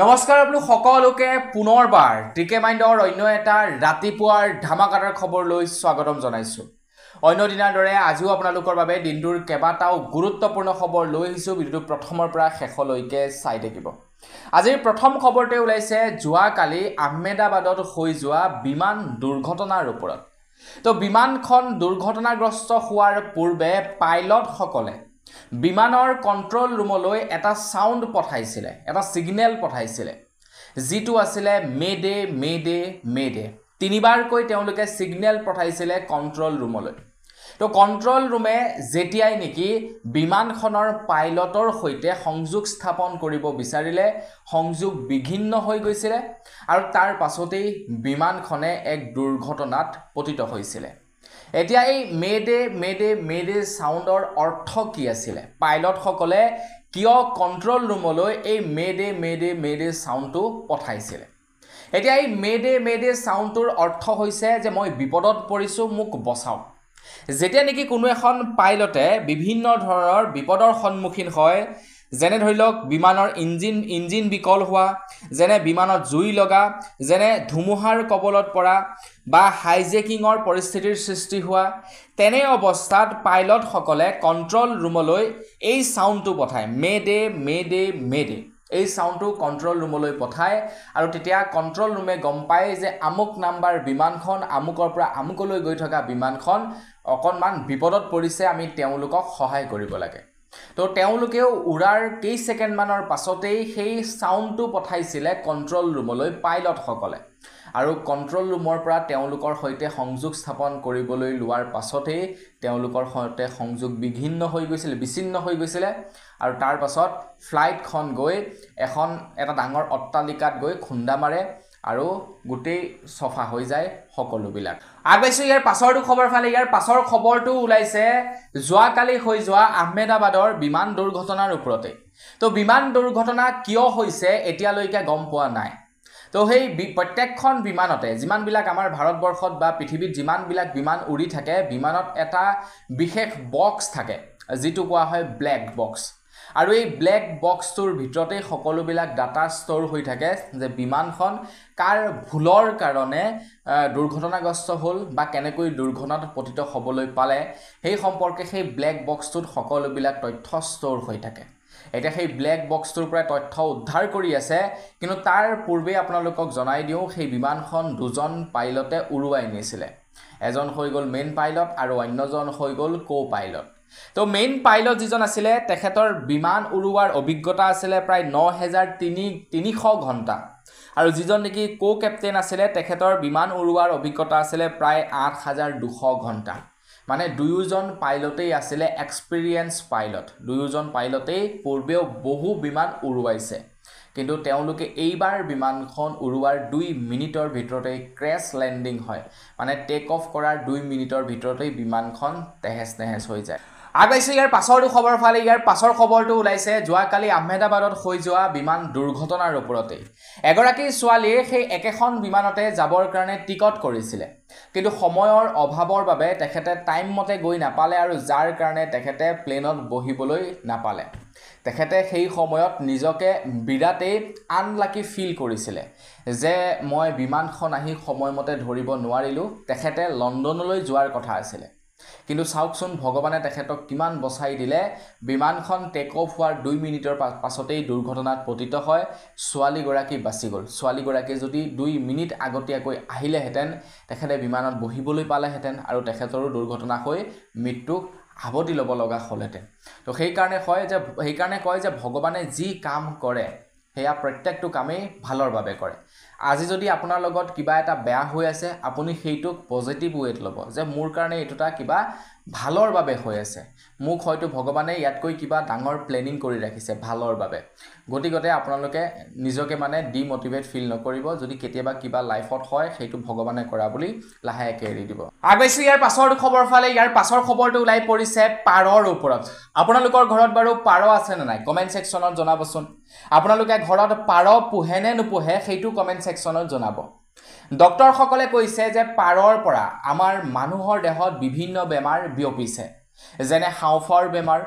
নমস্কাৰ আপোনালোক সকলোকে পুনৰবাৰ টিকে মাইণ্ডৰ অন্য এটা ৰাতিপুৱাৰ ধামাকাদাৰ খবৰ লৈ স্বাগতম জনাইছো। অন্য দিনাৰ দৰে আজিও আপোনালোকৰ বাবে দিনটোৰ কেইবাটাও গুৰুত্বপূৰ্ণ খবৰ লৈ আহিছো। ভিডিঅ'টো প্ৰথমৰ পৰা শেষলৈকে চাই থাকিব। আজিৰ প্ৰথম খবৰতে ওলাইছে যোৱাকালি আহমেদাবাদত হৈ যোৱা বিমান দুৰ্ঘটনাৰ ওপৰত। তো বিমানখন দুৰ্ঘটনাগ্ৰস্ত হোৱাৰ পূৰ্বে পাইলটসকলে বিমানৰ কন্ট্ৰোল ৰুমলৈ এটা সাউন্ড পঠাইছিলে, এটা সিগনেল পঠাইছিলে, যেটো আছিলে মেডে মেডে মেডে। তিনিবাৰকৈ তেওঁলোকে সিগনেল পঠাইছিলে কন্ট্ৰোল ৰুমলৈ। তো কন্ট্ৰোল ৰুমে যেতিয়াই নেকি বিমানখনৰ পাইলটৰ সৈতে সংযোগ স্থাপন কৰিব বিচাৰিলে সংযোগ বিঘিন্ন হৈ গৈছিলে আৰু তাৰ পাছতেই বিমানখনে এক দুৰ্ঘটনাত পতিত হৈছিলে। এতিয়া এই মেডে মেডে মেডে সাউন্ডৰ অৰ্থ কি আছিলে, পাইলট সকলে কিয় কন্ট্ৰোল ৰুমলৈ এই মেডে মেডে মেডে সাউন্ডটো পঠাইছিলে। এতিয়া এই মেডে মেডে সাউন্ডৰ অৰ্থ হৈছে যে মই বিপদত পৰিছো, মোক বচাও। যেতিয়া নেকি কোনো এখন পাইলটে বিভিন্ন ধৰণৰ বিপদৰ সন্মুখীন হয়, যেনে ধৰি লওক বিমানৰ ইঞ্জিন বিকল হোৱা, যেনে বিমানত জুই লগা, যেনে ধুমুহাৰ কবলত পৰা বা হাইজেকিঙৰ পৰিস্থিতিৰ সৃষ্টি হোৱা, তেনে অৱস্থাত পাইলট সকলে কন্ট্ৰোল ৰুমলৈ এই সাউন্ডটো পঠায়, মেডে মেডে মেডে। এই সাউন্ডটো কন্ট্ৰোল ৰুমলৈ পঠায় আৰু তেতিয়া কন্ট্ৰোল ৰুমে গম পায় যে আমুক নাম্বাৰ বিমানখন আমুকৰ পৰা আমুকলৈ গৈ থকা বিমানখন অকণমান বিপদত পৰিছে, আমি তেওঁলোকক সহায় কৰিব লাগে। তো তেওঁলোকেও উৰাৰ কেই সেকেন্ড মানৰ পাছতেই সেই সাউন্ডটো পঠাইছিলে কন্ট্ৰোল ৰুমলৈ পাইলট সকলে আৰু কন্ট্ৰোল ৰুমৰ পৰা তেওঁলোকৰ সৈতে সংযোগ স্থাপন কৰিবলৈ লোৱাৰ পাছতেই তেওঁলোকৰ সৈতে সংযোগ বিঘিন্ন হৈ গৈছিল, বিচ্ছিন্ন হৈ গৈছিল আৰু তাৰ পাছত ফ্লাইটখন গৈ এটা ডাঙৰ অট্টালিকাত গৈ খুন্দা মাৰে আৰু গোটেই সফা হৈ যায় সকলোবিলাক। আগবাইছো ইয়াৰ পাছৰটো খবৰ ফালে। ইয়াৰ পাছৰ খবৰটো ওলাইছে যোৱাকালি হৈ যোৱা আহমেদাবাদৰ বিমান দুৰ্ঘটনাৰ ওপৰতে। তো বিমান দুৰ্ঘটনা কিয় হৈছে এতিয়ালৈকে গম পোৱা নাই। তো সেই প্ৰত্যেকখন বিমানতে যিমানবিলাক আমাৰ ভাৰতবৰ্ষত বা পৃথিৱীত যিমানবিলাক বিমান উৰি থাকে, বিমানত এটা বিশেষ বক্স থাকে যেটো কোৱা হয় ব্লেক বক্স। আৰু এই ব্লেক বক্সটোৰ ভিতৰতে সকলোবিলাক ডাটা ষ্ট'ৰ হৈ থাকে যে বিমানখন কাৰ ভুলৰ কাৰণে দুৰ্ঘটনাগ্ৰস্ত হ'ল বা কেনেকৈ দুৰ্ঘটনাত পতিত হ'বলৈ পালে সেই সম্পৰ্কে সেই ব্লেক বক্সটোত সকলোবিলাক তথ্য ষ্ট'ৰ হৈ থাকে। এতিয়া সেই ব্লেক বক্সটোৰ পৰা তথ্য উদ্ধাৰ কৰি আছে, কিন্তু তাৰ পূৰ্বে আপোনালোকক জনাই দিওঁ সেই বিমানখন দুজন পাইলটে উৰুৱাই নিছিলে। এজন হৈ গ'ল মেইন পাইলট আৰু অন্যজন হৈ গ'ল কো পাইলট। তো মেইন পাইলট যিজন আছিলে তেখেতৰ বিমান উৰুৱাৰ অভিজ্ঞতা আছিলে প্ৰায় ৯,৩০০ ঘণ্টা আৰু যিজন নেকি কো কেপ্টেইন আছিলে তেখেতৰ বিমান উৰুৱাৰ অভিজ্ঞতা আছিলে প্ৰায় ৮,২০০ ঘণ্টা। মানে দুয়োজন পাইলটেই আছিলে এক্সপিৰিয়েন্স পাইলট, দুয়োজন পাইলটেই পূৰ্বেও বহু বিমান উৰুৱাইছে, কিন্তু তেওঁলোকে এইবাৰ বিমানখন উৰুৱাৰ ২ মিনিটৰ ভিতৰতে ক্ৰেছ লেণ্ডিং হয়, মানে টেক অফ কৰাৰ ২ মিনিটৰ ভিতৰতেই বিমানখন তেহেজ নেহেজ হৈ যায়। আগবাইছে ইয়াৰ পাছৰটো খবৰ ফালে। ইয়াৰ পাছৰ খবৰটো ওলাইছে যোৱাকালি আহমেদাবাদত হৈ যোৱা বিমান দুৰ্ঘটনাৰ ওপৰতে। এগৰাকী ছোৱালীয়ে সেই একেখন বিমানতে যাবৰ কাৰণে টিকট কৰিছিলে, কিন্তু সময়ৰ অভাৱৰ বাবে তেখেতে টাইম মতে গৈ নাপালে আৰু যাৰ কাৰণে তেখেতে প্লেনত বহিবলৈ নাপালে। তেখেতে সেই সময়ত নিজকে বিৰাটেই আনলাকি ফিল কৰিছিলে যে মই বিমানখন আহি সময়মতে ধৰিব নোৱাৰিলোঁ। তেখেতে লণ্ডনলৈ যোৱাৰ কথা আছিলে, কিন্তু চাওকচোন ভগৱানে তেখেতক কিমান বচাই দিলে। বিমানখন টেক অফ হোৱাৰ ২ মিনিটৰ পাছতেই দুৰ্ঘটনাত পতিত হয়, ছোৱালীগৰাকী বাচি গ'ল। ছোৱালীগৰাকী যদি ২ মিনিট আগতীয়াকৈ আহিলেহেঁতেন তেখেতে বিমানত বহিবলৈ পালেহেঁতেন আৰু তেখেতৰো দুৰ্ঘটনা হৈ মৃত্যুক আৱতি ল'ব লগা হ'লহেঁতেন। তো সেইকাৰণে কয় যে ভগৱানে যি কাম কৰে সেয়া প্ৰত্যেকটো কামেই ভালৰ বাবে কৰে। আজি যদি আপোনাৰ লগত কিবা এটা বেয়া হৈ আছে, আপুনি সেইটোক পজিটিভ ৱেত ল'ব যে মোৰ কাৰণে এইটোটা কিবা ভালৰ বাবে হৈ আছে, মোক হয়তো ভগৱানে ইয়াতকৈ কিবা ডাঙৰ প্লেনিং কৰি ৰাখিছে ভালৰ বাবে। গতিকে আপোনালোকে নিজকে মানে ডিমোটিভেট ফিল নকৰিব। যদি কেতিয়াবা কিবা লাইফত হয় সেইটো ভগৱানে কৰা বুলি লাহেকৈ এৰি দিব। আগবাইছো ইয়াৰ পাছৰ খবৰ ফালে। ইয়াৰ পাছৰ খবৰটো ওলাই পৰিছে পাৰৰ ওপৰত। আপোনালোকৰ ঘৰত বাৰু পাৰ আছে নে নাই কমেণ্ট ছেকশ্যনত জনাবচোন। আপোনালোকে ঘৰত পাৰ পোহে নে নোপোহে সেইটো কমেণ্ট ছেকশ্যনত জনাব। ডক্টৰসকলে কৈছে যে পাৰৰ পৰা আমাৰ মানুহৰ দেহত বিভিন্ন বেমাৰ বিয়পিছে যেনে হাওঁফাওৰ বেমাৰ,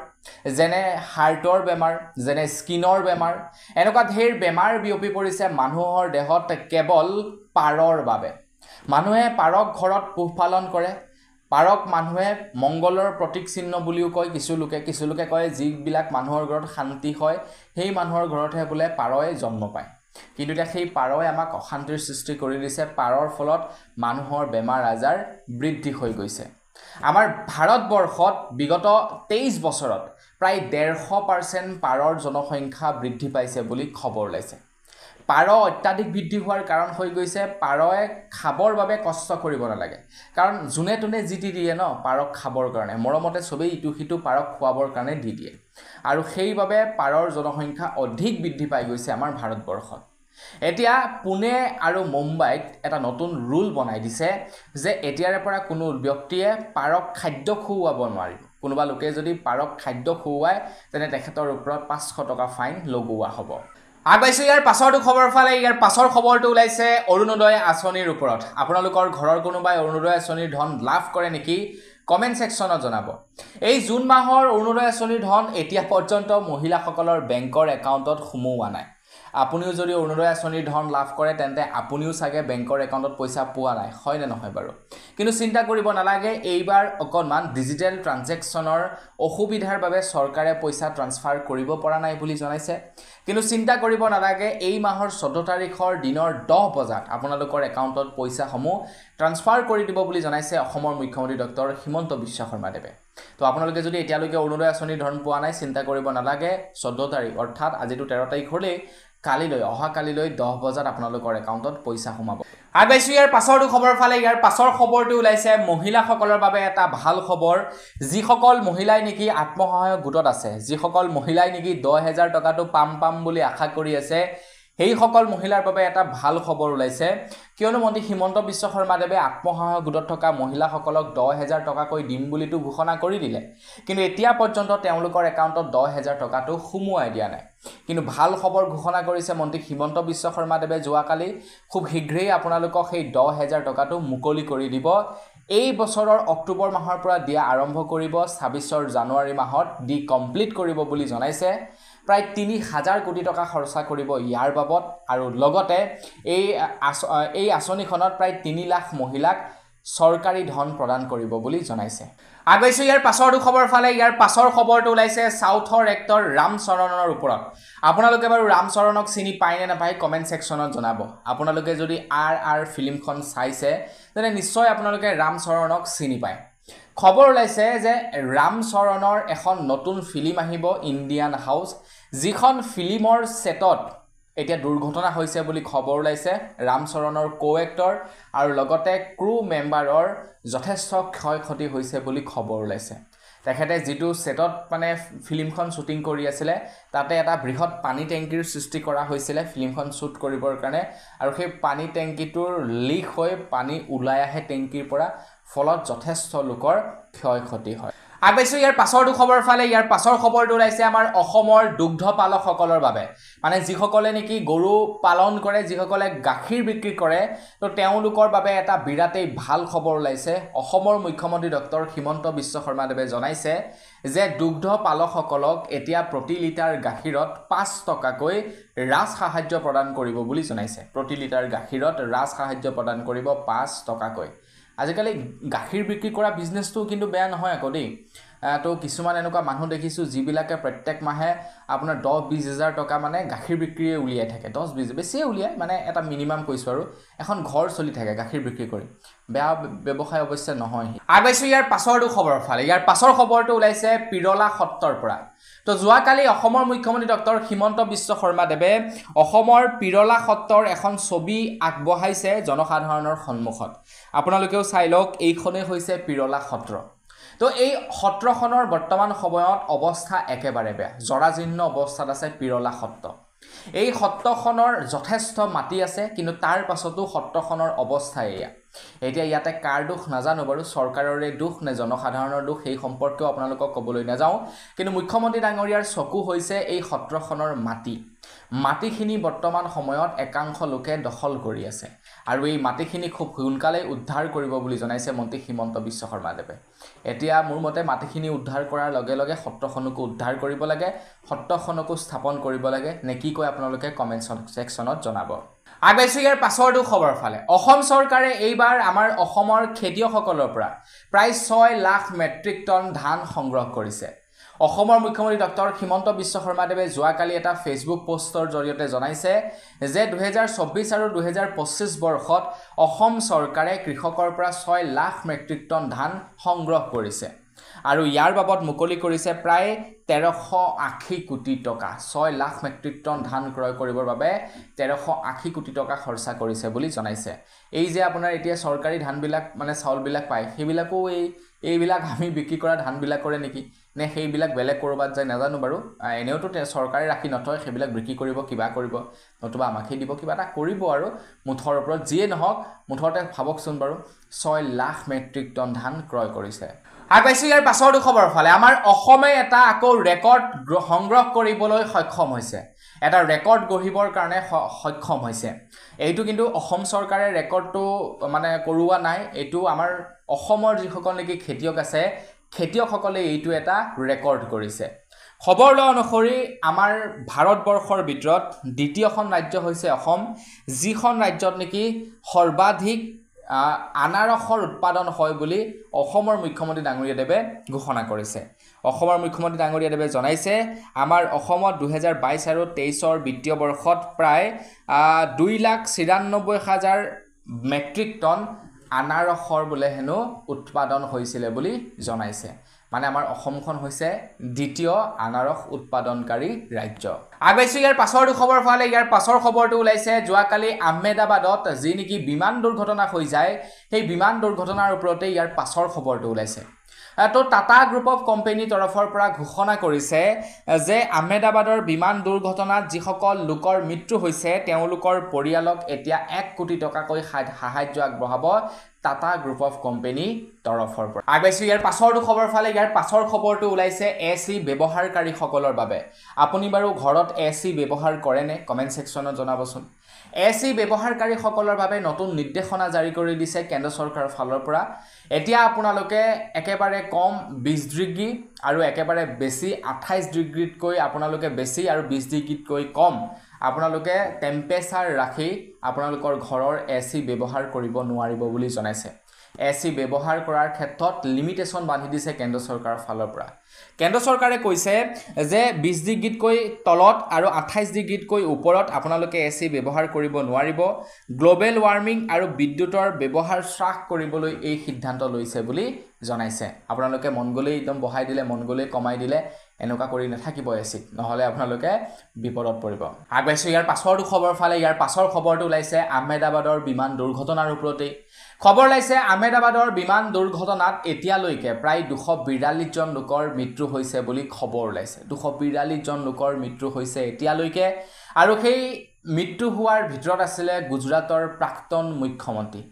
যেনে হাৰ্টৰ বেমাৰ, যেনে স্কিনৰ বেমাৰ, এনেকুৱা ঢেৰ বেমাৰ বিয়পি পৰিছে মানুহৰ দেহত কেৱল পাৰৰ বাবে। মানুহে পাৰক ঘৰত পোহপালন কৰে। পাৰক মানুহে মংগলৰ প্ৰতীক চিহ্ন বুলিও কয় কিছু লোকে কয় যিবিলাক মানুহৰ ঘৰত শান্তি হয় সেই মানুহৰ ঘৰতহে বোলে পাৰয়ে জন্ম পায়। কিন্তু এতিয়া সেই পাৰয়ে আমাক অশান্তিৰ সৃষ্টি কৰি দিছে। পাৰৰ ফলত মানুহৰ বেমাৰ আজাৰ বৃদ্ধি হৈ গৈছে। আমাৰ ভাৰতবৰ্ষত বিগত 23 বছৰত প্ৰায় 150% পাৰৰ জনসংখ্যা বৃদ্ধি পাইছে বুলি খবৰ ওলাইছে। পাৰ অত্যাধিক বৃদ্ধি হোৱাৰ কাৰণ হৈ গৈছে পাৰয়ে খাবৰ বাবে কষ্ট কৰিব নালাগে। কাৰণ যোনে তোনে যি দিয়ে ন পাৰক খাবৰ কাৰণে, মৰমতে চবেই ইটো সিটো পাৰক খোৱাবৰ কাৰণে দি দিয়ে। আৰু সেইবাবে পাৰৰ জনসংখ্যা অধিক বৃদ্ধি পাই গৈছে আমাৰ ভাৰতবৰ্ষত। এতিয়া পুনে আৰু মুম্বাইত এটা নতুন ৰুল বনাই দিছে যে এতিয়াৰে পৰা কোনো ব্যক্তিয়ে পাৰক খাদ্য খুৱাব নোৱাৰিব। কোনোবা লোকে যদি পাৰক খাদ্য খুৱায় তেনে তেখেতৰ ওপৰত 500 টকা ফাইন লগোৱা হ'ব। আগবাইছোঁ ইয়াৰ পাছৰটো খবৰ ফালে। ইয়াৰ পাছৰ খবৰটো ওলাইছে অৰুণোদয় আঁচনিৰ ওপৰত। আপোনালোকৰ ঘৰৰ কোনোবাই অৰুণোদয় আঁচনিৰ ধন লাভ কৰে নেকি? কমেণ্ট ছেকশ্যনত জনাব। এই জুন মাহৰ অৰুণোদয় আঁচনিৰ ধন এতিয়া পৰ্যন্ত মহিলাসকলৰ বেংকৰ একাউণ্টত সোমোৱা নাই। আপুনিও যদি অৰুণোদয় আঁচনিৰ ধন লাভ কৰে তেন্তে আপুনিও চাগে বেংকৰ একাউণ্টত পইচা পোৱা নাই, হয় নে নহয় বাৰু? কিন্তু চিন্তা কৰিব নালাগে, এইবাৰ অকণমান ডিজিটেল ট্ৰানজেকশ্যনৰ অসুবিধাৰ বাবে চৰকাৰে পইচা ট্ৰান্সফাৰ কৰিব পৰা নাই বুলি জনাইছে। কিন্তু চিন্তা কৰিব নালাগে, এই মাহৰ 14 তাৰিখৰ দিনৰ 10 বজাত আপোনালোকৰ একাউণ্টত পইচাসমূহ ট্ৰান্সফাৰ কৰি দিব বুলি জনাইছে অসমৰ মুখ্যমন্ত্ৰী ডক্টৰ হিমন্ত বিশ্ব শৰ্মাদেৱে। তো আপোনালোকে যদি এতিয়ালৈকে অৰুণোদয় আঁচনিৰ ধন পোৱা নাই চিন্তা কৰিব নালাগে, 14 তাৰিখ অৰ্থাৎ আজিতো 13 তাৰিখ হ'লেই, অহাকালিলৈ 10 বজাত আপোনালোকৰ একাউণ্টত পইচা সোমাব। আগবাইছোঁ ইয়াৰ পাছৰটো খবৰ ফালে। ইয়াৰ পাছৰ খবৰটো ওলাইছে মহিলাসকলৰ বাবে এটা ভাল খবৰ। যিসকল মহিলাই নেকি আত্মসহায়ক গোটত আছে, যিসকল মহিলাই নেকি 10,000 টকাটো পাম বুলি আশা কৰি আছে, সেইসকল মহিলাৰ বাবে এটা ভাল খবৰ ওলাইছে। কিয়নো মন্ত্ৰী হিমন্ত বিশ্ব শৰ্মাদেৱে আত্মসহায়ক গোটত থকা মহিলাসকলক 10,000 টকাকৈ দিম বুলিতো ঘোষণা কৰি দিলে, কিন্তু এতিয়া পৰ্যন্ত তেওঁলোকৰ একাউণ্টত 10,000 টকাটো সোমোৱাই দিয়া নাই। কিন্তু ভাল খবৰ ঘোষণা কৰিছে মন্ত্ৰী হিমন্ত বিশ্ব শৰ্মাদেৱে যোৱাকালি। খুব শীঘ্ৰেই আপোনালোকক সেই 10,000 টকাটো মুকলি কৰি দিব। এই বছৰৰ অক্টোবৰ মাহৰ পৰা দিয়া আৰম্ভ কৰিব, 26 জানুৱাৰী মাহত দি কমপ্লিট কৰিব বুলি জনাইছে। প্ৰায় 3,000 কোটি টকা খৰচা কৰিব ইয়াৰ বাবদ। আৰু লগতে এই আঁচনিখনত প্ৰায় 3 লাখ মহিলাক চৰকাৰী ধন প্ৰদান কৰিব বুলি জনাইছে। আগবাইছোঁ ইয়াৰ পাছৰটো খবৰ ফালে। ইয়াৰ পাছৰ খবৰটো ওলাইছে সাউথৰ এক্টৰ ৰাম চৰণৰ ওপৰত। আপোনালোকে বাৰু ৰাম চৰণক চিনি পায় নে নাপায় কমেণ্ট ছেকশ্যনত জনাব। আপোনালোকে যদি RR ফিল্মখন চাইছে তেনে নিশ্চয় আপোনালোকে ৰাম চৰণক চিনি পায়। খবৰ ওলাইছে যে ৰাম চৰণৰ এখন নতুন ফিল্ম আহিব, ইণ্ডিয়ান হাউচ, যিখন ফিল্মৰ ছেটত এতিয়া দুৰ্ঘটনা হৈছে বুলি খবৰ ওলাইছে। ৰাম চৰণৰ কো-এক্টৰ আৰু লগতে ক্ৰু মেম্বাৰৰ যথেষ্ট ক্ষয় ক্ষতি হৈছে বুলি খবৰ ওলাইছে। তেখেতে যিটো ছেটত মানে ফিল্মখন শ্বুটিং কৰি আছিলে তাতে এটা বৃহৎ পানী টেংকিৰ সৃষ্টি কৰা হৈছিলে ফিল্মখন শ্বুট কৰিবৰ কাৰণে, আৰু সেই পানী টেংকিটোৰ লিক হৈ পানী ওলাই আহে টেংকিৰ পৰা, ফলত যথেষ্ট লোকৰ ক্ষয় ক্ষতি হয়। আগবাইছোঁ ইয়াৰ পাছৰটো খবৰ ফালে। ইয়াৰ পাছৰ খবৰটো ওলাইছে আমাৰ অসমৰ দুগ্ধ পালকসকলৰ বাবে, মানে যিসকলে নেকি গৰু পালন কৰে, যিসকলে গাখীৰ বিক্ৰী কৰে, তো তেওঁলোকৰ বাবে এটা বিৰাটেই ভাল খবৰ ওলাইছে। অসমৰ মুখ্যমন্ত্ৰী ডক্টৰ হিমন্ত বিশ্ব শৰ্মাদেৱে জনাইছে যে দুগ্ধ পালকসকলক এতিয়া প্ৰতি লিটাৰ গাখীৰত 5 টকাকৈ ৰাজ সাহায্য প্ৰদান কৰিব বুলি জনাইছে। প্ৰতি লিটাৰ গাখীৰত ৰাজ সাহায্য প্ৰদান কৰিব 5 টকাকৈ। আজিকালি গাখীৰ বিক্ৰী কৰা বিজনেছটো কিন্তু বেয়া নহয় আকৌ দেই। তো কিছুমান এনেকুৱা মানুহ দেখিছোঁ যিবিলাকে প্ৰত্যেক মাহে আপোনাৰ 10-20 হাজাৰ টকা মানে গাখীৰ বিক্ৰীয়ে উলিয়াই থাকে। 10-20 বেছিয়ে উলিয়ায়, মানে এটা মিনিমাম কৈছোঁ আৰু এখন ঘৰ চলি থাকে গাখীৰ বিক্ৰী কৰি। বেয়া ব্যৱসায় অৱশ্যে নহয়। আগবাইছোঁ ইয়াৰ পাছৰটো খবৰ ফালে। ইয়াৰ পাছৰ খবৰটো ওলাইছে পিৰলা সত্ৰৰ পৰা। তো যোৱাকালি অসমৰ মুখ্যমন্ত্ৰী ডক্টৰ হিমন্ত বিশ্ব শৰ্মাদেৱে অসমৰ পিৰলা সত্ৰৰ এখন ছবি আগবঢ়াইছে জনসাধাৰণৰ সন্মুখত। আপোনালোকেও চাই লওক, এইখনেই হৈছে পিৰলা সত্ৰ। তো এই সত্ৰখনৰ বৰ্তমান সময়ত অৱস্থা একেবাৰে বেয়া, জৰাজীৰ্ণ অৱস্থাত আছে পিৰলা সত্ৰ। এই সত্ৰখনৰ যথেষ্ট মাটি আছে, কিন্তু তাৰ পাছতো সত্ৰখনৰ অৱস্থা এয়া। এতিয়া ইয়াতে কাৰ দোষ নাজানো বাৰু, চৰকাৰৰে দোষ নে জনসাধাৰণৰ দোষ সেই সম্পৰ্কেও আপোনালোকক ক'বলৈ নাযাওঁ, কিন্তু মুখ্যমন্ত্ৰী ডাঙৰীয়াৰ চকু হৈছে এই সত্ৰখনৰ মাটিখিনি বৰ্তমান সময়ত একাংশ লোকে দখল কৰি আছে আৰু এই মাটিখিনি খুব সোনকালে উদ্ধাৰ কৰিব বুলি জনাইছে মন্ত্ৰী হিমন্ত বিশ্ব শৰ্মাদেৱে এতিয়া মোৰ মতে মাটিখিনি উদ্ধাৰ কৰাৰ লগে লগে সত্ৰখনকো উদ্ধাৰ কৰিব লাগে সত্ৰখনকো স্থাপন কৰিব লাগে নে কি কয় আপোনালোকে কমেন্ট সেকশনত জনাব আগবাইছো ইয়াৰ পাছৰটো খবৰ ফালে অসম চৰকাৰে এইবাৰ আমাৰ অসমৰ খেতিয়কসকলৰ পৰা প্ৰায় 6 লাখ মেট্ৰিক টন ধান সংগ্ৰহ কৰিছে অসমৰ মুখ্যমন্ত্ৰী ডক্টৰ হিমন্ত বিশ্ব শৰ্মাদেৱে যোৱাকালি এটা ফেচবুক পোষ্টৰ জৰিয়তে জনাইছে যে 2024 আৰু 2025 বৰ্ষত অসম চৰকাৰে কৃষকৰ পৰা 6 লাখ মেট্ৰিক টন ধান সংগ্ৰহ কৰিছে আৰু ইয়াৰ বাবদ মুকলি কৰিছে প্ৰায় 1380 কোটি টকা 6 লাখ মেট্ৰিক টন ধান ক্ৰয় কৰিবৰ বাবে 1380 কোটি টকা খৰচা কৰিছে বুলি জনাইছে এই যে আপোনাৰ এতিয়া চৰকাৰী ধানবিলাক মানে চাউলবিলাক পায় সেইবিলাকো এইবিলাক আমি বিক্ৰী কৰা ধানবিলাকৰে নেকি নে সেইবিলাক বেলেগ কৰবাত যায় নাজানো বাৰু এনেওতো চৰকাৰে ৰাখি নথয় সেইবিলাক বিক্ৰী কৰিব কিবা কৰিব নতুবা আমাকে দিব কিবা এটা কৰিব আৰু মুঠৰ ওপৰত যিয়ে নহওক মুঠতে ভাবকচোন বাৰু 6 লাখ মেট্ৰিক টন ধান ক্ৰয় কৰিছে আগবাইছো ইয়াৰ পাছৰটো খবৰ ফালে আমাৰ অসমে এটা আকৌ ৰেকৰ্ড সংগ্ৰহ কৰিবলৈ সক্ষম হৈছে এটা ৰেকৰ্ড গঢ়িবৰ কাৰণে সক্ষম হৈছে এইটো কিন্তু অসম চৰকাৰে ৰেকৰ্ডটো মানে কৰোৱা নাই এইটো আমাৰ অসমৰ যিসকল নেকি খেতিয়ক আছে খেতিয়কসকলে এইটো এটা ৰেকৰ্ড কৰিছে খবৰ অনুসৰি আমাৰ ভাৰতবৰ্ষৰ ভিতৰত দ্বিতীয়খন ৰাজ্য হৈছে অসম যিখন ৰাজ্যত নেকি সৰ্বাধিক আনাৰসৰ উৎপাদন হয় বুলি অসমৰ মুখ্যমন্ত্ৰী ডাঙৰীয়াদেৱে ঘোষণা কৰিছে অসমৰ মুখ্যমন্ত্ৰী ডাঙৰীয়াদেৱে জনাইছে আমাৰ অসমত 2022 আৰু 23ৰ বিত্তীয় বৰ্ষত প্ৰায় 2,94,000 মেট্ৰিক টন আনাৰসৰ বোলে হেনো উৎপাদন হৈছিল বুলি জনাইছে মানে আমাৰ অসমখন হৈছে দ্বিতীয় আনাৰস উৎপাদনকাৰী ৰাজ্য আগবাইছো ইয়াৰ পাছৰটো খবৰ ফালে ইয়াৰ পাছৰ খবৰটো ওলাইছে যোৱাকালি আহমেদাবাদত যি নেকি বিমান দুৰ্ঘটনা হৈ যায় সেই বিমান দুৰ্ঘটনাৰ ওপৰতে ইয়াৰ পাছৰ খবৰটো ওলাইছে তো টাটা গ্ৰুপ অফ কোম্পানী তৰফৰ পৰা ঘোষণা কৰিছে যে আহমেদাবাদৰ বিমান দুৰ্ঘটনাত যিসকল লোকৰ মৃত্যু হৈছে তেওঁলোকৰ পৰিয়ালক এতিয়া 1 কোটি টকাকৈ সাহায্য আগবঢ়াব টাটা গ্ৰুপ অফ কোম্পানী তৰফৰ পৰা আগবাইছো ইয়াৰ পাছৰটো খবৰ ফালে ইয়াৰ পাছৰ খবৰটো ওলাইছে এসি ব্যৱহাৰকাৰীসকলৰ বাবে আপুনি বাৰু ঘৰত এসি ব্যৱহাৰ কৰে নে কমেন্ট সেকশনত জনাবচোন এসি ব্যৱহাৰকাৰীসকলৰ বাবে নতুন নিৰ্দেশনা জাৰি কৰি দিছে কেন্দ্ৰ চৰকাৰৰ ফালৰ পৰা এতিয়া আপোনালোকে একেবাৰে কম 20 ডিগ্ৰী আৰু একেবাৰে বেছি 28 ডিগ্ৰীতকৈ আপোনালোকে বেছি আৰু 20 ডিগ্ৰীতকৈ কম আপোনালোকে টেম্পাৰেচাৰ ৰাখি আপোনালোকৰ ঘৰৰ এসি ব্যৱহাৰ কৰিব নোৱাৰিব বুলি জনাইছে এসি ব্যৱহাৰ কৰাৰ ক্ষেত্ৰত লিমিটেশন বান্ধি দিছে কেন্দ্ৰ চৰকাৰৰ ফালৰ পৰা কেন্দ্ৰ চৰকাৰে কৈছে যে 20 ডিগ্ৰীতকৈ তলত আৰু 28 ডিগ্ৰীতকৈ ওপৰত আপোনালোকে এসি ব্যৱহাৰ কৰিব নোৱাৰিব গ্লোবেল ওয়াৰ্মিং আৰু বিদ্যুতৰ ব্যৱহাৰ হ্ৰাস কৰিবলৈ এই সিদ্ধান্ত লৈছে বুলি জনাইছে আপোনালোকে মন গলে একদম বহাই দিলে মন গলে কমাই দিলে এনেকা কৰি নাথাকিব এসি নহলে আপোনালোকে বিপদত পৰিব আগবাইছো ইয়াৰ পাছৰটো খবৰ ফালে ইয়াৰ পাছৰ খবৰটো ওলাইছে আহমেদাবাদৰ বিমান দুৰ্ঘটনাৰ ওপৰতে খবৰ লাইছে আহমেদাবাদৰ বিমান দুৰ্ঘটনাত এতিয়ালৈকে প্ৰায় 242 জন লোকৰ মৃত্যু হৈছে বুলি খবৰ লাইছে 242 জন লোকৰ মৃত্যু হৈছে এতিয়ালৈকে আৰু সেই মৃত্যু হোৱাৰ ভিতৰত আছিল গুজৰাটৰ প্ৰাক্তন মুখ্যমন্ত্ৰী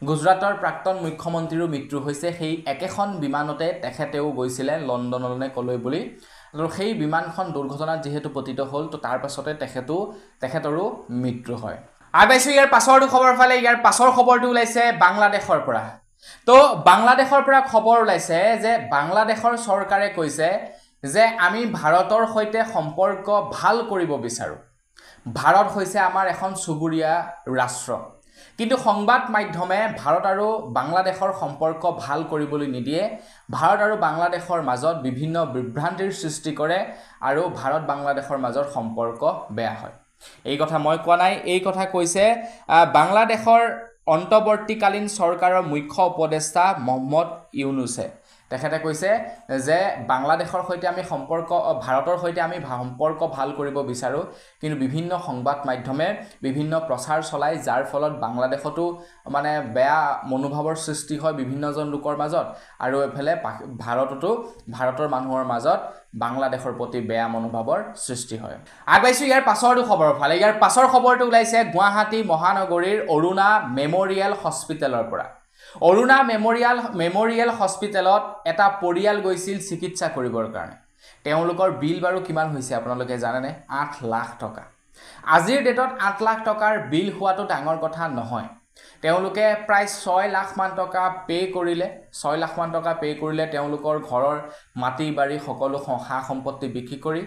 গুজৰাটৰ প্ৰাক্তন মুখ্যমন্ত্ৰীৰ মৃত্যু হৈছে সেই একেখন বিমানতে তেখেতেও গৈছিল লণ্ডনলৈ কলৈ বুলি আৰু সেই বিমানখন দুৰ্ঘটনাত যেহেতু পতিত হ'ল তো তাৰ পাছতে তেখেতৰো মৃত্যু হয় আগবাইছো ইয়াৰ পাছৰটো খবৰ ফালে ইয়াৰ পাছৰ খবৰটো ওলাইছে বাংলাদেশৰ পৰা তো বাংলাদেশৰ পৰা খবৰ ওলাইছে যে বাংলাদেশৰ চৰকাৰে কৈছে যে আমি ভাৰতৰ সৈতে সম্পৰ্ক ভাল কৰিব বিচাৰো ভাৰত হৈছে আমাৰ এখন চুবুৰীয়া ৰাষ্ট্ৰ কিন্তু সংবাদ মাধ্যমে ভাৰত আৰু বাংলাদেশৰ সম্পৰ্ক ভাল কৰিবলৈ নিদিয়ে ভাৰত আৰু বাংলাদেশৰ মাজত বিভিন্ন বিভ্ৰান্তিৰ সৃষ্টি কৰে আৰু ভাৰত বাংলাদেশৰ মাজৰ সম্পৰ্ক বেয়া হয় এই কথা মই কোৱা নাই এই কথা কৈছে বাংলাদেশৰ অন্তৰ্বৰ্তীকালীন চৰকাৰৰ মুখ্য উপদেষ্টা মোহাম্মদ ইউনুছে তেখেতে কৈছে যে বাংলাদেশৰ সৈতে আমি ভাৰতৰ সৈতে আমি সম্পৰ্ক ভাল কৰিব বিচাৰো কিন্তু বিভিন্ন সংবাদ মাধ্যমে বিভিন্ন প্ৰচাৰ চলাই যাৰ ফলত বাংলাদেশতো মানে বেয়া মনোভাৱৰ সৃষ্টি হয় বিভিন্নজন লোকৰ মাজত আৰু এফালে ভাৰততো ভাৰতৰ মানুহৰ মাজত বাংলাদেশৰ প্ৰতি বেয়া মনোভাৱৰ সৃষ্টি হয় আগবাইছো ইয়াৰ পাছৰটো খবৰ ফালে ইয়াৰ পাছৰ খবৰটো ওলাইছে গুৱাহাটী মহানগৰীৰ অৰুণা মেমৰিয়েল হস্পিটেলৰ পৰা অৰুণা মেমৰিয়েল হস্পিটেলত এটা পৰিয়াল গৈছিল চিকিৎসা কৰিবৰ কাৰণে তেওঁলোকৰ বিল বাৰু কিমান হৈছে আপোনালোকে জানেনে 8 লাখ টকা আজিৰ ডেটত 8 লাখ টকাৰ বিল হোৱাটো ডাঙৰ কথা নহয় তেওঁলোকে প্ৰায় 6 লাখ মান টকা পে কৰিলে 6 লাখ মান টকা পে কৰিলে তেওঁলোকৰ ঘৰৰ মাটি বাৰী সকলো সহা সম্পত্তি বিক্ৰী কৰি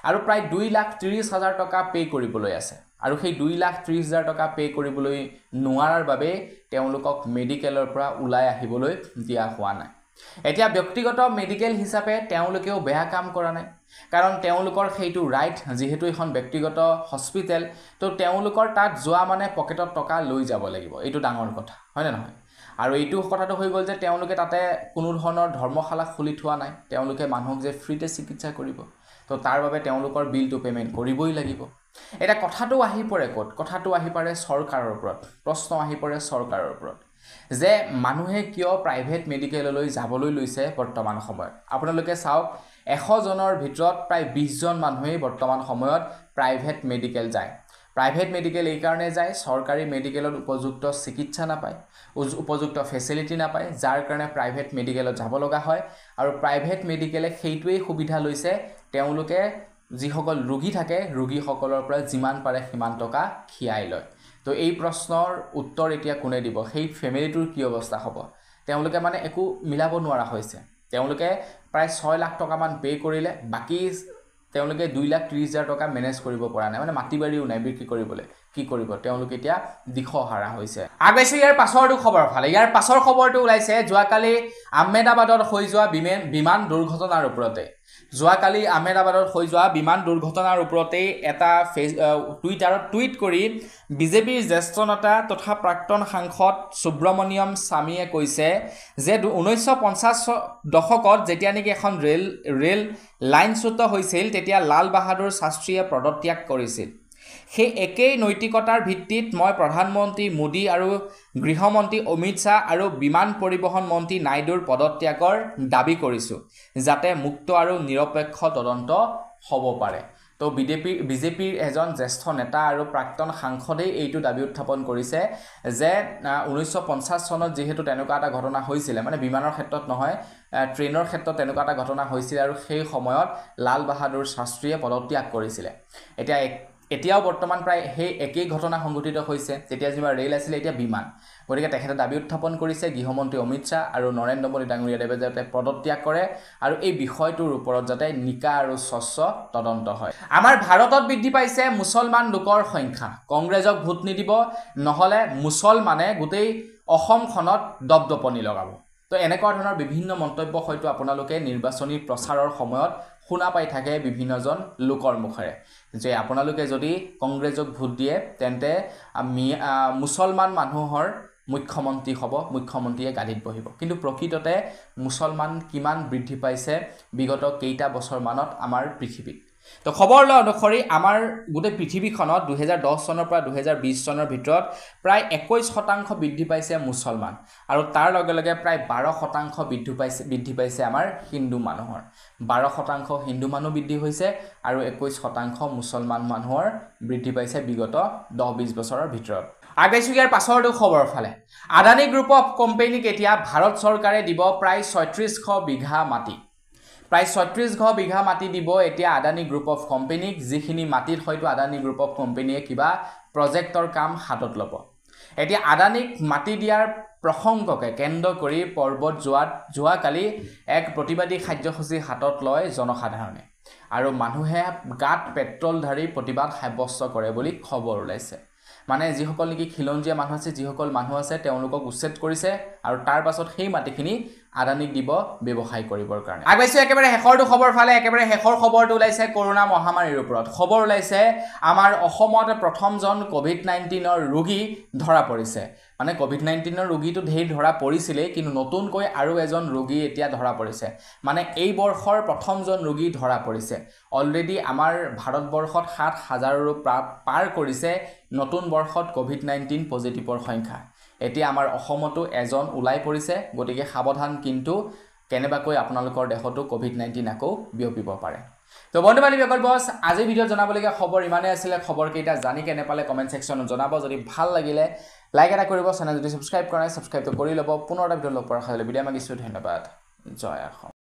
আৰু প্ৰায় 2,30,000 টকা পে কৰিবলৈ আছে আৰু সেই 2,30,000 টকা পে কৰিবলৈ নোৱাৰাৰ বাবে তেওঁলোকক মেডিকেলৰ পৰা ওলাই আহিবলৈ দিয়া হোৱা নাই এতিয়া ব্যক্তিগত মেডিকেল হিচাপে তেওঁলোকেও বেয়া কাম কৰা নাই কাৰণ তেওঁলোকৰ সেইটো ৰাইট যেহেতু এখন ব্যক্তিগত হস্পিটেল তো তেওঁলোকৰ তাত যোৱা মানে পকেটত টকা লৈ যাব লাগিব এইটো ডাঙৰ কথা হয় না নহয় আৰু এইটো কথাটো হৈ গল যে তেওঁলোকে তাতে কোনো ধৰণৰ ধৰ্মশালা খুলি থোৱা নাই তেওঁলোকে মানুহক যে ফ্ৰীতে চিকিৎসা কৰিব তো তাৰ বাবে তেওঁলোকৰ বিলটো পেমেন্ট কৰিবই লাগিব এটা কথাটো আহি পৰে ক'ত কথাটো আহি পৰে চৰকাৰৰ ওপৰত প্ৰশ্ন আহি পৰে চৰকাৰৰ ওপৰত যে মানুহে কিয় প্ৰাইভেট মেডিকেললৈ যাবলৈ লৈছে বৰ্তমান সময়ত আপোনালোকে চাওক 100 জনৰ ভিতৰত প্ৰায় 20 জন মানুহে বৰ্তমান সময়ত প্ৰাইভেট মেডিকেল যায় প্ৰাইভেট মেডিকেল এই কাৰণে যায় চৰকাৰী মেডিকেলত উপযুক্ত চিকিৎসা নাপায় উপযুক্ত ফেচিলিটি নাপায় যাৰ কাৰণে প্ৰাইভেট মেডিকেলত যাব লগা হয় আৰু প্ৰাইভেট মেডিকেলে সেইটোৱেই সুবিধা লৈছে তেওঁলোকে যিসকল ৰোগী থাকে ৰোগীসকলৰ পৰা যিমান পাৰে সিমান টকা খিয়াই লয় তো এই প্ৰশ্নৰ উত্তৰ এতিয়া কোনে দিব সেই ফেমিলিটোৰ কি অৱস্থা হ'ব তেওঁলোকে মানে একো মিলাব নোৱাৰা হৈছে তেওঁলোকে প্ৰায় 6 লাখ টকা মান পে কৰিলে বাকি তেওঁলোকে 2,30,000 টকা মেনেজ কৰিব পৰা নাই মানে মাটি বাৰীও নাই বিক্ৰী কৰিবলৈ কি কৰিব তেওঁলোকে এতিয়া দিখহাৰা হৈছে আগেছে ইয়াৰ পাছৰটো খবৰ ফালে ইয়াৰ পাছৰ খবৰটো ওলাইছে যোৱাকালি আহমেদাবাদত হৈ যোৱা বিমান দুৰ্ঘটনাৰ ওপৰতে যোৱাকালি আহমেদাবাদত হৈ যোৱা বিমান দুৰ্ঘটনাৰ ওপৰতে এটা টুইটাৰত টুইট কৰি বিজেপিৰ জ্যেষ্ঠ নেতা তথা প্ৰাক্তন সাংসদ সুব্ৰমণিয়ম স্বামীয়ে কৈছে যে 1950 দশকত যেতিয়া নেকি এখন ৰেল লাইনচ্যুত হৈছিল তেতিয়া লাল বাহাদুৰ শাস্ত্ৰীয়ে পদত্যাগ কৰিছিল সেই একেই নৈতিকতাৰ ভিত্তিত মই প্ৰধানমন্ত্ৰী মোদী আৰু গৃহমন্ত্ৰী অমিত শাহ আৰু বিমান পৰিবহণ মন্ত্ৰী নাইডুৰ পদত্যাগৰ দাবী কৰিছো যাতে মুক্ত আৰু নিৰপেক্ষ তদন্ত হ'ব পাৰে তো বিজেপিৰ এজন জ্যেষ্ঠ নেতা আৰু প্ৰাক্তন সাংসদেই এইটো দাবী উত্থাপন কৰিছে যে 1950 চনত যেহেতু তেনেকুৱা এটা ঘটনা হৈছিল মানে বিমানৰ ক্ষেত্ৰত নহয় ট্ৰেইনৰ ক্ষেত্ৰত তেনেকুৱা এটা ঘটনা হৈছিল আৰু সেই সময়ত লাল বাহাদুৰ শাস্ত্ৰীয়ে পদত্যাগ কৰিছিল এতিয়াও বৰ্তমান প্ৰায় সেই একেই ঘটনা সংঘটিত হৈছে যেতিয়া যিবা ৰেল আছিল এতিয়া বিমান গতিকে তেখেতে দাবী উত্থাপন কৰিছে গৃহমন্ত্ৰী অমিত শাহ আৰু নৰেন্দ্ৰ মোদী ডাঙৰীয়া দেৱে যাতে পদত্যাগ কৰে আৰু এই বিষয়টোৰ ওপৰত যাতে নিকা আৰু স্বচ্ছ তদন্ত হয় আমাৰ ভাৰতত বৃদ্ধি পাইছে মুছলমান লোকৰ সংখ্যা কংগ্ৰেছক ভোট নিদিব নহলে মুছলমানে গোটেই অসমখনত দপদপনি লগাব তো এনেকুৱা ধৰণৰ বিভিন্ন মন্তব্য হয়তো আপোনালোকে নিৰ্বাচনী প্ৰচাৰৰ সময়ত শুনা পাই থাকে বিভিন্নজন লোকৰ মুখেৰে যে আপোনালোকে যদি কংগ্ৰেছক ভোট দিয়ে তেন্তে মুছলমান মানুহৰ মুখ্যমন্ত্ৰী হ'ব মুখ্যমন্ত্ৰীয়ে গাদীত বহিব কিন্তু প্ৰকৃততে মুছলমান কিমান বৃদ্ধি পাইছে বিগত কেইটা বছৰ মানত আমাৰ পৃথিৱীত তো খবৰ অনুসৰি আমাৰ গোটেই পৃথিৱীখনত 2010 চনৰ পৰা 2020 চনৰ ভিতৰত প্ৰায় 21% বৃদ্ধি পাইছে মুছলমান আৰু তাৰ লগে লগে প্ৰায় 12% বৃদ্ধি পাইছে আমাৰ হিন্দু মানুহৰ 12% হিন্দু মানুহ বৃদ্ধি হৈছে আৰু 21% মুছলমান মানুহৰ বৃদ্ধি পাইছে বিগত 10-20 বছৰৰ ভিতৰত আগেছো ইয়াৰ পাছৰটো খবৰ ফালে আদানী গ্ৰুপ অফ কোম্পানীক এতিয়া ভাৰত চৰকাৰে দিব প্ৰায় 3600 বিঘা মাটি প্ৰায় 36 বিঘা মাটি দিব এতিয়া আদানী গ্ৰুপ অফ কোম্পানীক যিখিনি মাটিত হয়তো আদানী গ্ৰুপ অফ কোম্পানীয়ে কিবা প্ৰজেক্টৰ কাম হাতত ল'ব এতিয়া আদানীক মাটি দিয়াৰ প্ৰসংগকে কেন্দ্ৰ কৰি পৰ্বত যোৱাকালি এক প্ৰতিবাদী কাৰ্যসূচী হাতত লয় জনসাধাৰণে আৰু মানুহে গাত পেট্ৰল ধাৰি প্ৰতিবাদ সাব্যস্ত কৰে বুলি খবৰ ওলাইছে মানে যিসকল নেকি খিলঞ্জীয়া মানুহ আছে যিসকল মানুহ আছে তেওঁলোকক উচ্ছেদ কৰিছে আৰু তাৰ পাছত সেই মাটিখিনি আদানীক দিব ব্যৱসায় কৰিবৰ কাৰণে আগবাইছো একেবাৰে হেখৰটো খবৰ ফালে একেবাৰে হেখৰ খবৰটো ওলাইছে কৰোনা মহামাৰীৰ ওপৰত খবৰ ওলাইছে আমাৰ অসমত প্ৰথমজন কোভিড-19ৰ ৰোগী ধৰা পৰিছে মানে কোভিড-19ৰ ৰোগীটো ঢেৰ ধৰা পৰিছিলে কিন্তু নতুনকৈ আৰু এজন ৰোগী এতিয়া ধৰা পৰিছে মানে এই বৰ্ষৰ প্ৰথমজন ৰোগী ধৰা পৰিছে অলৰেডি আমাৰ ভাৰতবৰ্ষত 7,000ৰো পাৰ কৰিছে নতুন বৰ্ষত কোভিড-19 পজিটিভৰ সংখ্যা এতিয়া আমাৰ অসমতো এজন ওলাই পৰিছে গতিকে সাৱধান কিন্তু কেনেবাকৈ আপোনালোকৰ দেশতো কোভিড-19 আকৌ বিয়পিব পাৰে তো বন্ধু বান্ধৱীসকল বস আজি ভিডিঅ জনাবলগীয়া খবৰ ইমানে আছিল খবৰ কেইটা জানি কেনে পালে কমেন্ট সেকশনত জনাব যদি ভাল লাগিলে লাইক এটা কৰিব চেনেল যদি সাবস্ক্ৰাইব কৰা নাই সাবস্ক্ৰাইব কৰি ল'ব পুনৰ এটা ভিডিঅ লগ পোৱাৰ খালে বিদায় মাগিছো ধন্যবাদ জয় অসম